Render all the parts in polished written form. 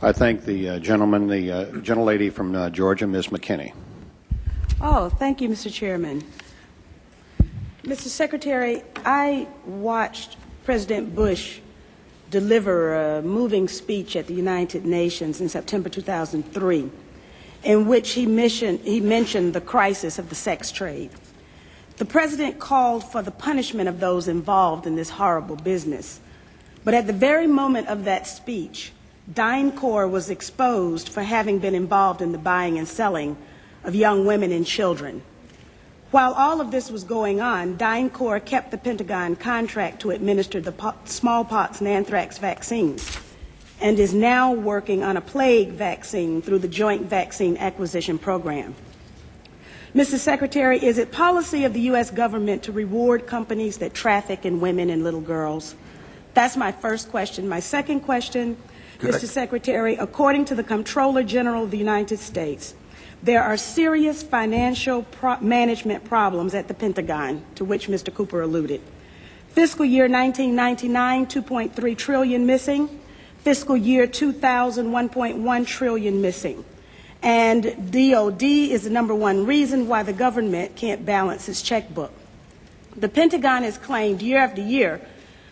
I thank the gentleman, the gentlelady from Georgia, Ms. McKinney. Oh, thank you, Mr. Chairman. Mr. Secretary, I watched President Bush deliver a moving speech at the United Nations in September 2003, in which he mentioned the crisis of the sex trade. The President called for the punishment of those involved in this horrible business. But at the very moment of that speech, DynCorp was exposed for having been involved in the buying and selling of young women and children. While all of this was going on, DynCorp kept the Pentagon contract to administer the smallpox and anthrax vaccines and is now working on a plague vaccine through the Joint Vaccine Acquisition Program. Mr. Secretary, is it policy of the U.S. government to reward companies that traffic in women and little girls? That's my first question. My second question, Mr. Secretary, according to the Comptroller General of the United States, there are serious financial management problems at the Pentagon, to which Mr. Cooper alluded. Fiscal year 1999, $2.3 trillion missing. Fiscal year 2000, $1.1 trillion missing. And DOD is the #1 reason why the government can't balance its checkbook. The Pentagon has claimed year after year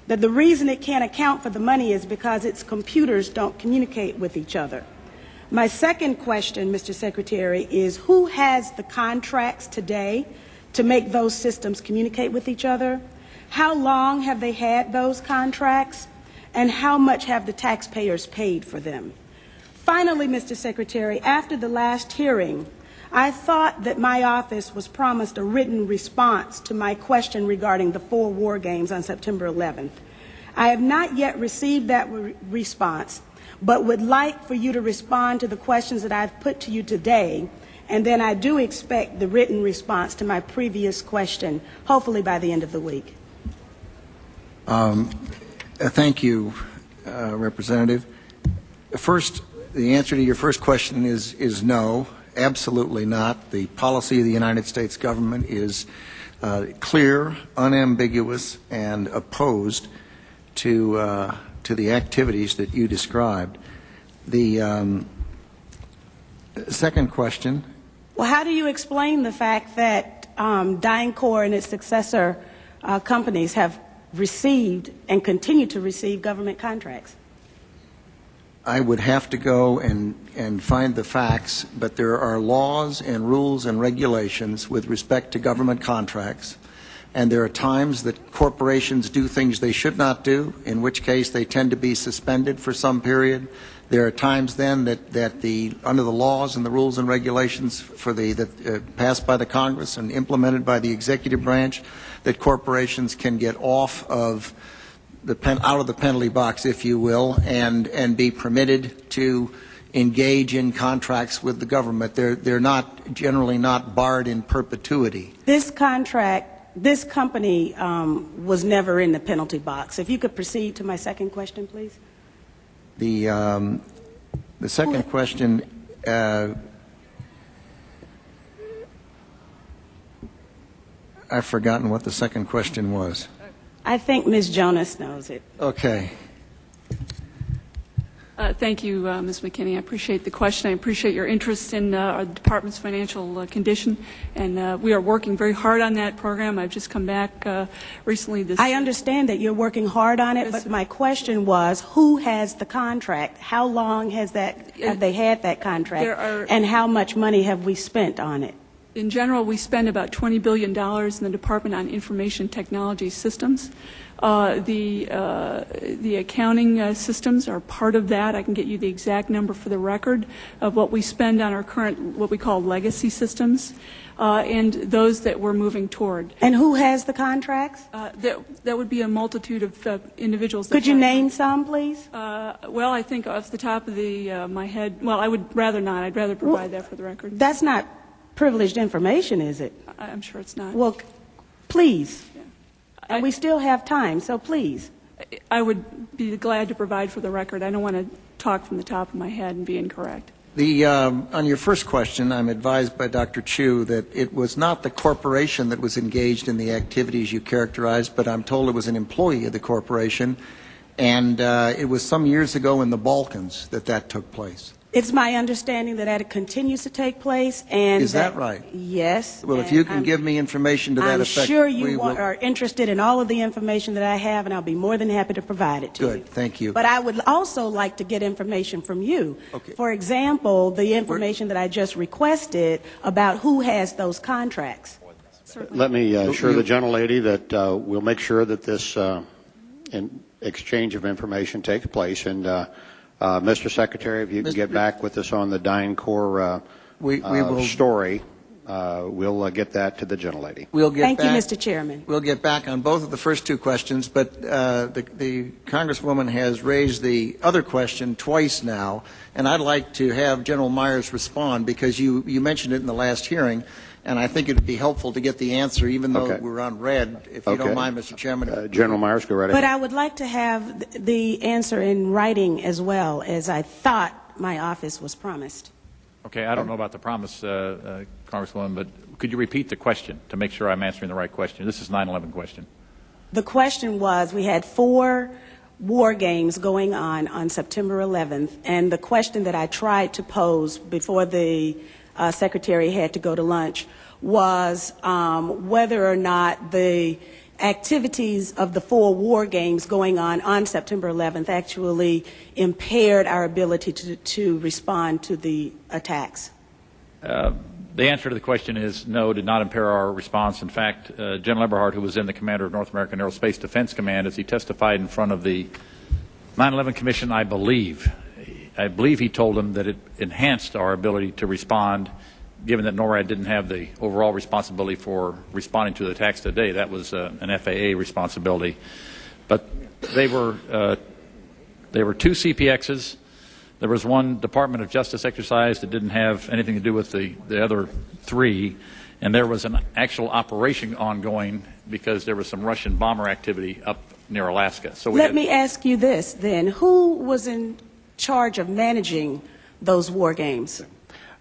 that the reason it can't account for the money is because its computers don't communicate with each other. My second question, Mr. Secretary, is who has the contracts today to make those systems communicate with each other? How long have they had those contracts? And how much have the taxpayers paid for them? Finally, Mr. Secretary, after the last hearing, I thought that my office was promised a written response to my question regarding the 4 war games on September 11th. I have not yet received that response, but would like for you to respond to the questions that I've put to you today, and then I do expect the written response to my previous question, hopefully by the end of the week. Thank you, Representative. First, the answer to your first question is no, absolutely not. The policy of the United States government is clear, unambiguous, and opposed to the activities that you described. The second question. Well, how do you explain the fact that DynCorp and its successor companies have received and continue to receive government contracts? I would have to go and find the facts, but there are laws and rules and regulations with respect to government contracts, and there are times that corporations do things they should not do, in which case they tend to be suspended for some period. There are times then that under the laws and the rules and regulations passed by the Congress and implemented by the executive branch, that corporations can get off of out of the penalty box, if you will, and be permitted to engage in contracts with the government. They're not generally not barred in perpetuity. This company was never in the penalty box. If you could proceed to my second question, please. The second question. I've forgotten what the second question was. I think Ms. Jonas knows it. Okay. Thank you, Ms. McKinney. I appreciate the question. I appreciate your interest in our department's financial condition, and we are working very hard on that program. I've just come back recently. I understand that you're working hard on it, but my question was, who has the contract? How long have they had that contract, and how much money have we spent on it? In general, we spend about $20 billion in the Department on Information Technology Systems. The accounting systems are part of that. I can get you the exact number for the record of what we spend on our current, what we call legacy systems, and those that we're moving toward. And who has the contracts? That would be a multitude of individuals. Could you name some, please? Well, I think off the top of my head, well, I would rather not. I'd rather provide that for the record. That's not privileged information, is it? I'm sure it's not. Well, please. Yeah. And we still have time, so please. I would be glad to provide for the record. I don't want to talk from the top of my head and be incorrect. On your first question, I'm advised by Dr. Chu that it was not the corporation that was engaged in the activities you characterized, but I'm told it was an employee of the corporation And it was some years ago in the Balkans that took place. It's my understanding that it continues to take place, and Is that right? Yes. Well, if you can give me information to that I'm effect, sure we you will. are interested in all of the information that I have, and I'll be more than happy to provide it to you. Good, thank you. But I would also like to get information from you. Okay. For example, the information that I just requested about who has those contracts. Certainly. Let me assure the gentlelady that we'll make sure that this exchange of information takes place. And Mr. Secretary, if you can get back with us on the DynCorp We will. story, we'll get that to the gentlelady. We'll get Thank you, back. Mr. Chairman. We'll get back on both of the first two questions, but the Congresswoman has raised the other question twice now, and I'd like to have General Myers respond because you mentioned it in the last hearing, and I think it would be helpful to get the answer, even though Okay. we're on red, if you don't mind, Mr. Chairman. General Myers, go right But ahead. I would like to have the answer in writing as well, as I thought my office was promised. Okay, I don't know about the promise, Congresswoman, but could you repeat the question to make sure I'm answering the right question? This is 9/11 question. The question was, we had 4 war games going on September 11th, and the question that I tried to pose before the Secretary had to go to lunch was whether or not the activities of the 4 war games going on September 11th actually impaired our ability to respond to the attacks. The answer to the question is no, did not impair our response. In fact, General Eberhart, who was then the commander of North American Aerospace Defense Command, as he testified in front of the 9/11 Commission, I believe he told them that it enhanced our ability to respond, given that NORAD didn't have the overall responsibility for responding to the attacks today. That was an FAA responsibility. But they were 2 CPXs. There was 1 Department of Justice exercise that didn't have anything to do with the other 3. And there was an actual operation ongoing because there was some Russian bomber activity up near Alaska. So Let me ask you this then. Who was in charge of managing those war games?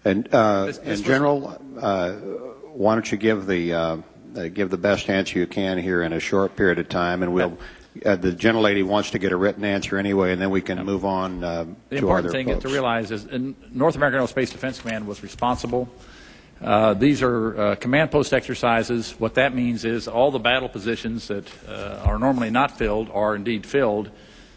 And General, why don't you give the best answer you can here in a short period of time, and we'll. The gentlelady wants to get a written answer anyway, and then we can move on The to other important thing folks. to realize is North American Aerospace Defense Command was responsible. These are command post exercises. What that means is all the battle positions that are normally not filled are indeed filled.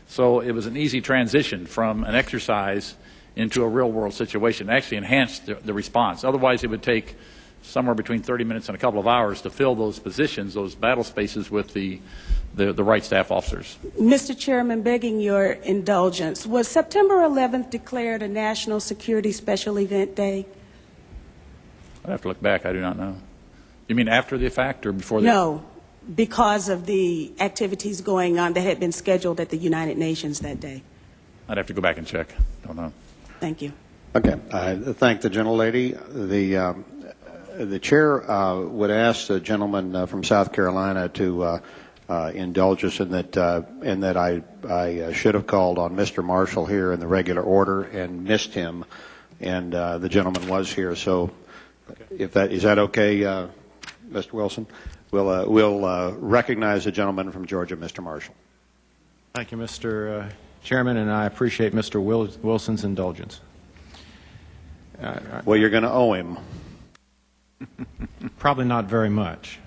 So it was an easy transition from an exercise into a real-world situation. It actually enhanced the response. Otherwise, it would take somewhere between 30 minutes and a couple of hours to fill those positions, those battle spaces, with the right staff officers. Mr. Chairman, begging your indulgence, was September 11th declared a National Security Special Event Day? I'd have to look back. I do not know. You mean after the fact or before the No, because of the activities going on that had been scheduled at the United Nations that day. I'd have to go back and check. Don't know. Thank you. Okay. I thank the gentlelady. The chair would ask the gentleman from South Carolina to indulge us in that I should have called on Mr. Marshall here in the regular order and missed him, and the gentleman was here. So, if that is that okay, Mr. Wilson, we'll recognize the gentleman from Georgia, Mr. Marshall. Thank you, Mr. Chairman, and I appreciate Mr. Wilson's indulgence. Well, you're going to owe him. Probably not very much.